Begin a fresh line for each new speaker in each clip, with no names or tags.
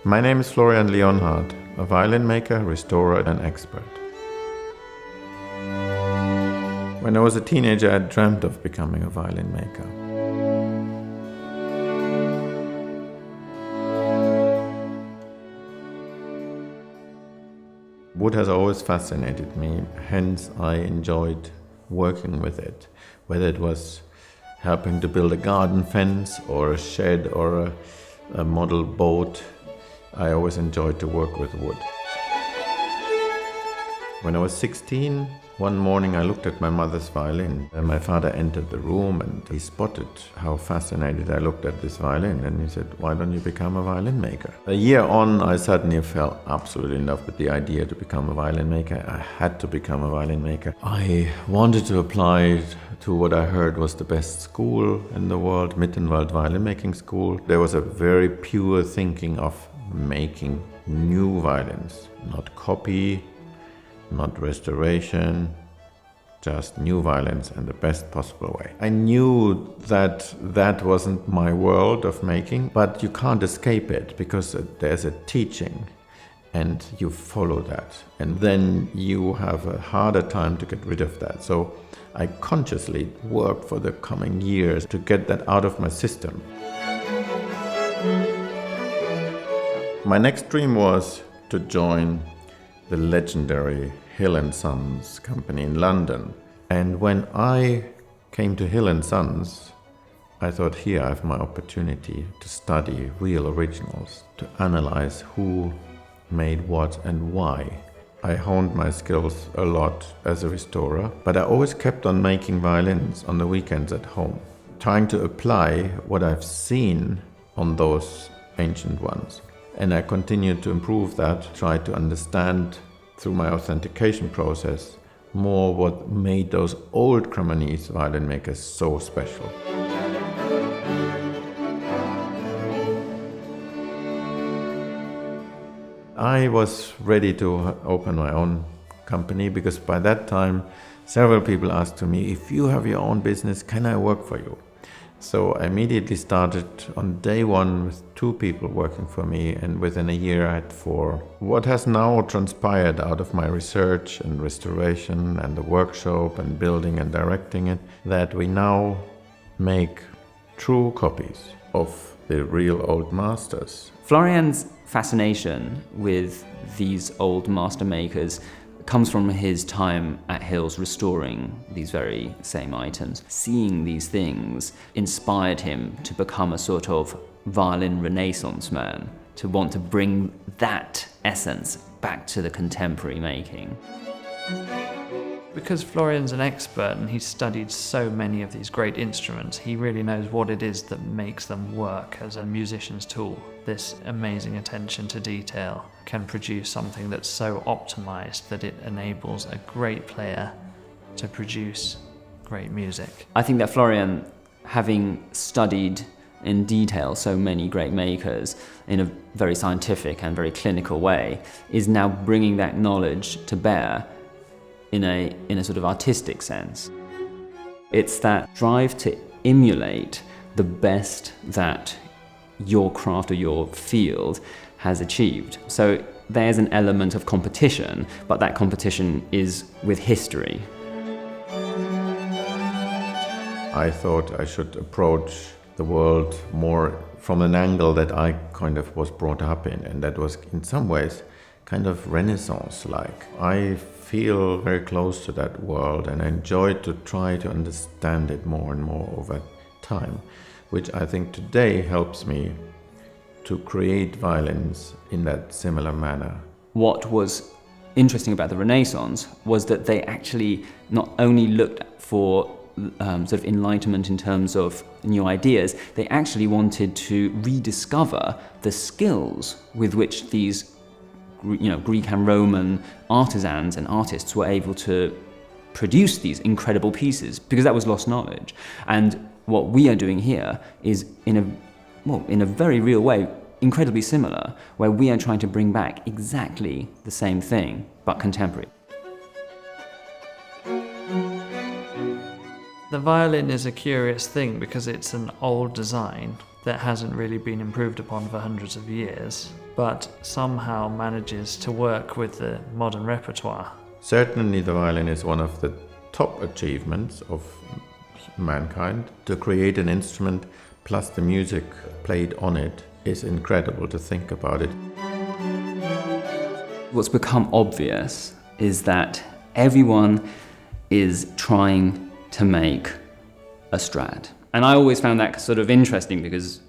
My name is Florian Leonhard, a violin maker, restorer and expert. When I was a teenager, I dreamt of becoming a violin maker. Wood has always fascinated me, hence I enjoyed working with it, whether it was helping to build a garden fence or a shed or a model boat. I always enjoyed to work with wood. When I was 16, one morning I looked at my mother's violin, and my father entered the room and he spotted how fascinated I looked at this violin, and he said, "Why don't you become a violin maker?" A year on, I suddenly fell absolutely in love with the idea to become a violin maker. I had to become a violin maker. I wanted to apply to what I heard was the best school in the world, Mittenwald Violin-Making School. There was a very pure thinking of making new violins, not copy, not restoration, just new violins in the best possible way. I knew that that wasn't my world of making, but you can't escape it because there's a teaching and you follow that. And then you have a harder time to get rid of that. So I consciously worked for the coming years to get that out of my system. My next dream was to join the legendary Hill & Sons company in London. And when I came to Hill & Sons, I thought, here I have my opportunity to study real originals, to analyze who made what and why. I honed my skills a lot as a restorer, but I always kept on making violins on the weekends at home, trying to apply what I've seen on those ancient ones. And I continued to improve that, try to understand through my authentication process more what made those old Cremonese violin makers so special. I was ready to open my own company because by that time several people asked to me, "If you have your own business, can I work for you?" So I immediately started on day one with 2 people working for me, and within a year I had 4. What has now transpired out of my research and restoration and the workshop and building and directing it, that we now make true copies of the real old masters.
Florian's fascination with these old master makers comes from his time at Hills restoring these very same items. Seeing these things inspired him to become a sort of violin renaissance man, to want to bring that essence back to the contemporary making.
Because Florian's an expert and he's studied so many of these great instruments, he really knows what it is that makes them work as a musician's tool. This amazing attention to detail can produce something that's so optimized that it enables a great player to produce great music.
I think that Florian, having studied in detail so many great makers in a very scientific and very clinical way, is now bringing that knowledge to bear in a sort of artistic sense. It's that drive to emulate the best that your craft or your field has achieved. So there's an element of competition, but that competition is with history.
I thought I should approach the world more from an angle that I kind of was brought up in, and that was in some ways kind of Renaissance-like. I feel very close to that world and I enjoy to try to understand it more and more over time, which I think today helps me to create violins in that similar manner.
What was interesting about the Renaissance was that they actually not only looked for sort of enlightenment in terms of new ideas, they actually wanted to rediscover the skills with which these Greek and Roman artisans and artists were able to produce these incredible pieces, because that was lost knowledge. And what we are doing here is, in a very real way, incredibly similar, where we are trying to bring back exactly the same thing, but contemporary.
The violin is a curious thing because it's an old design that hasn't really been improved upon for hundreds of years. but somehow manages to work with the modern repertoire.
Certainly the violin is one of the top achievements of mankind. To create an instrument plus the music played on it is incredible to think about it.
What's become obvious is that everyone is trying to make a Strad. And I always found that sort of interesting because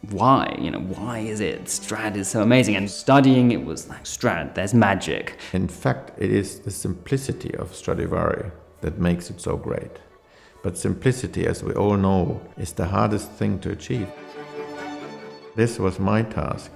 why? Why is it Strad is so amazing? And studying it was like, Strad, there's magic.
In fact, it is the simplicity of Stradivari that makes it so great. But simplicity, as we all know, is the hardest thing to achieve. This was my task,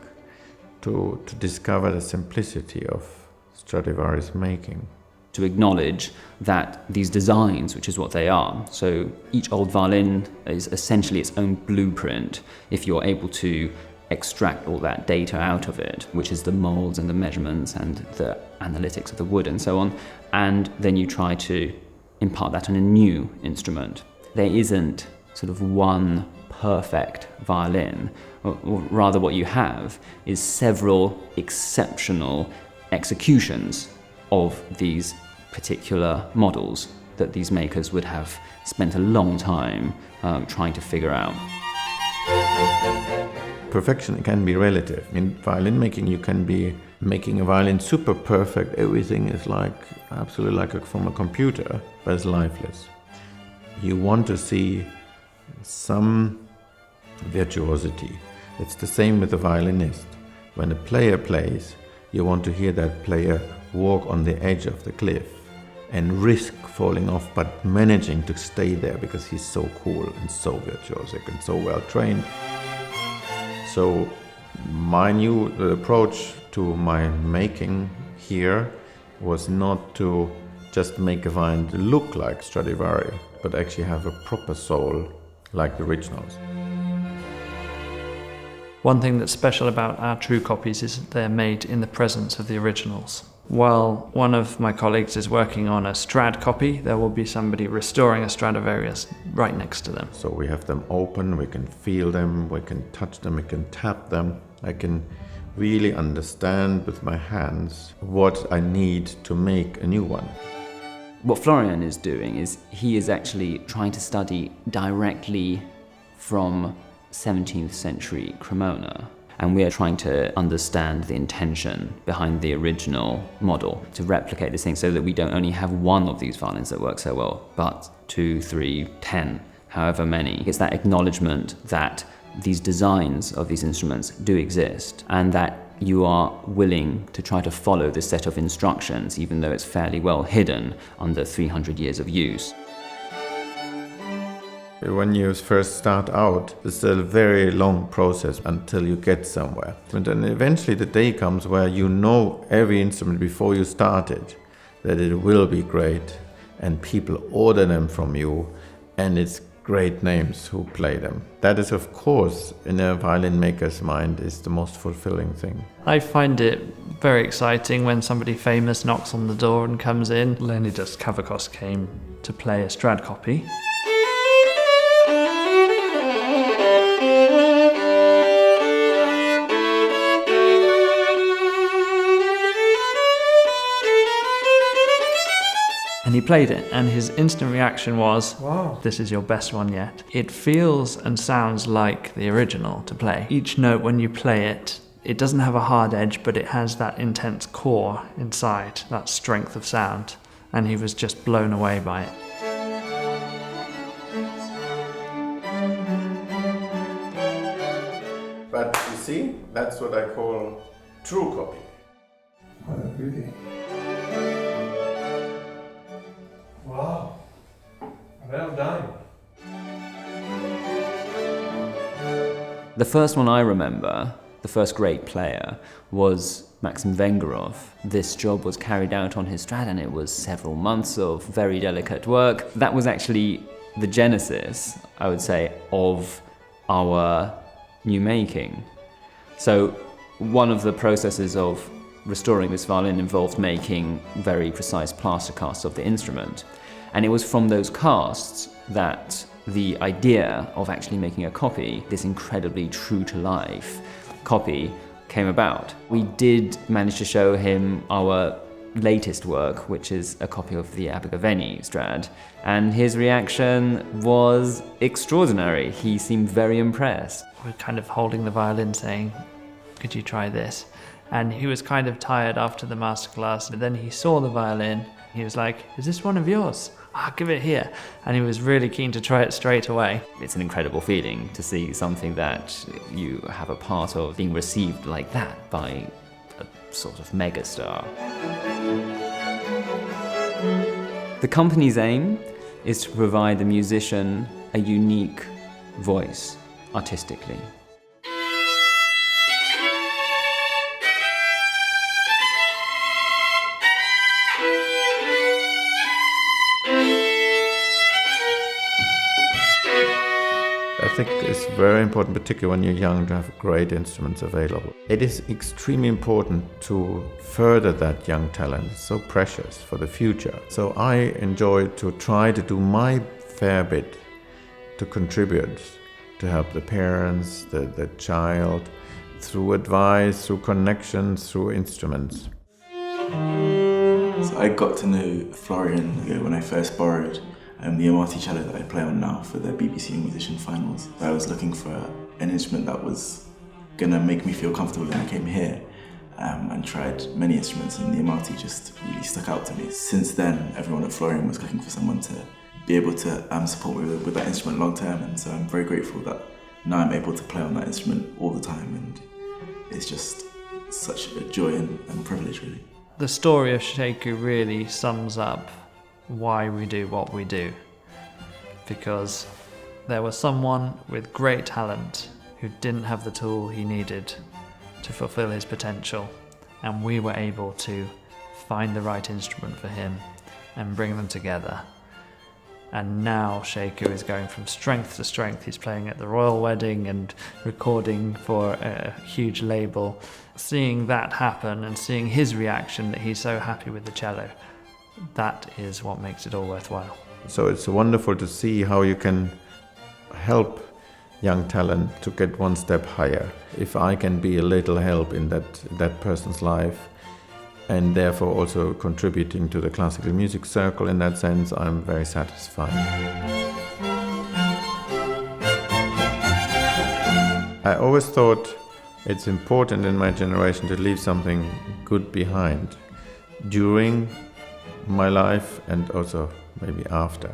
to discover the simplicity of Stradivarius making.
To acknowledge that these designs, which is what they are, so each old violin is essentially its own blueprint if you're able to extract all that data out of it, which is the molds and the measurements and the analytics of the wood and so on, and then you try to impart that on a new instrument. There isn't sort of one perfect violin, or rather what you have is several exceptional executions of these particular models that these makers would have spent a long time trying to figure out.
Perfection can be relative. In violin making, you can be making a violin super perfect. Everything is absolutely like from a computer, but it's lifeless. You want to see some virtuosity. It's the same with the violinist. When a player plays, you want to hear that player walk on the edge of the cliff and risk falling off, but managing to stay there because he's so cool and so virtuosic and so well trained. So my new approach to my making here was not to just make a violin look like Stradivari, but actually have a proper soul like the originals.
One thing that's special about our true copies is they're made in the presence of the originals. While one of my colleagues is working on a Strad copy, there will be somebody restoring a Stradivarius right next to them.
So we have them open, we can feel them, we can touch them, we can tap them. I can really understand with my hands what I need to make a new one.
What Florian is doing is he is actually trying to study directly from 17th century Cremona. And we are trying to understand the intention behind the original model to replicate this thing so that we don't only have one of these violins that work so well, but 2, 3, 10, however many. It's that acknowledgement that these designs of these instruments do exist and that you are willing to try to follow this set of instructions even though it's fairly well hidden under 300 years of use.
When you first start out, it's a very long process until you get somewhere. And then eventually the day comes where you know every instrument before you start it, that it will be great, and people order them from you, and it's great names who play them. That is, of course, in a violin maker's mind, is the most fulfilling thing.
I find it very exciting when somebody famous knocks on the door and comes in. Leonidas Kavakos came to play a Strad copy. And he played it, and his instant reaction was, wow, this is your best one yet. It feels and sounds like the original to play. Each note when you play it, it doesn't have a hard edge, but it has that intense core inside, that strength of sound. And he was just blown away by it.
But you see, that's what I call true copy.
What a beauty. Wow, well done.
The first one I remember, the first great player, was Maxim Vengerov. This job was carried out on his Strad and it was several months of very delicate work. That was actually the genesis, I would say, of our new making. So one of the processes of restoring this violin involved making very precise plaster casts of the instrument. And it was from those casts that the idea of actually making a copy, this incredibly true-to-life copy, came about. We did manage to show him our latest work, which is a copy of the Abergavenny Strad, and his reaction was extraordinary. He seemed very impressed.
We're kind of holding the violin saying, could you try this? And he was kind of tired after the masterclass. But then he saw the violin. He was like, is this one of yours? I'll give it here. And he was really keen to try it straight away.
It's an incredible feeling to see something that you have a part of being received like that by a sort of megastar. The company's aim is to provide the musician a unique voice artistically.
I think it's very important, particularly when you're young, to have great instruments available. It is extremely important to further that young talent. It's so precious for the future. So I enjoy to try to do my fair bit to contribute, to help the parents, the child, through advice, through connections, through instruments.
So I got to know Florian when I first borrowed the Amati cello that I play on now for the BBC Musician Finals. I was looking for an instrument that was gonna make me feel comfortable, and I came here and tried many instruments, and the Amati just really stuck out to me. Since then, everyone at Florian was looking for someone to be able to support me with that instrument long term, and so I'm very grateful that now I'm able to play on that instrument all the time, and it's just such a joy and privilege, really.
The story of Sheku really sums up why we do what we do, because there was someone with great talent who didn't have the tool he needed to fulfill his potential, and we were able to find the right instrument for him and bring them together. And now Sheku is going from strength to strength. He's playing at the royal wedding and recording for a huge label. Seeing that happen and seeing his reaction that he's so happy with the cello, that is what makes it all worthwhile.
So it's wonderful to see how you can help young talent to get one step higher. If I can be a little help in that person's life, and therefore also contributing to the classical music circle in that sense, I'm very satisfied. I always thought it's important in my generation to leave something good behind during my life and also maybe after.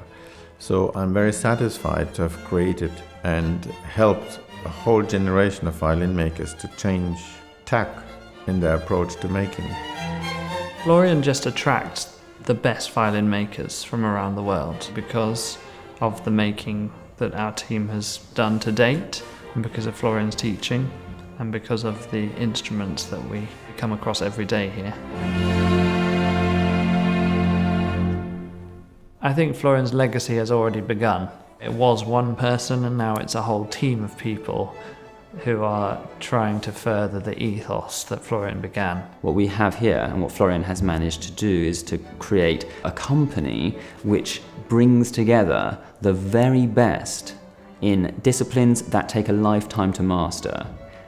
So I'm very satisfied to have created and helped a whole generation of violin makers to change tack in their approach to making.
Florian just attracts the best violin makers from around the world because of the making that our team has done to date, and because of Florian's teaching, and because of the instruments that we come across every day here. I think Florians' legacy has already begun. It was one person and now it's a whole team of people who are trying to further the ethos that Florian began.
What we have here and what Florian has managed to do is to create a company which brings together the very best in disciplines that take a lifetime to master.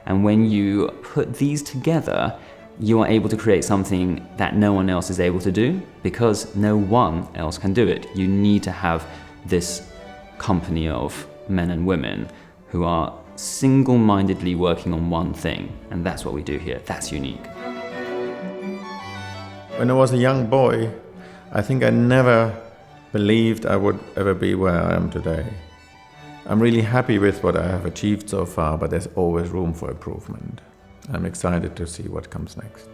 And when you put these together, you are able to create something that no one else is able to do, because no one else can do it. You need to have this company of men and women who are single-mindedly working on one thing, and that's what we do here. That's unique.
When I was a young boy, I think I never believed I would ever be where I am today. I'm really happy with what I have achieved so far, but there's always room for improvement. I'm excited to see what comes next.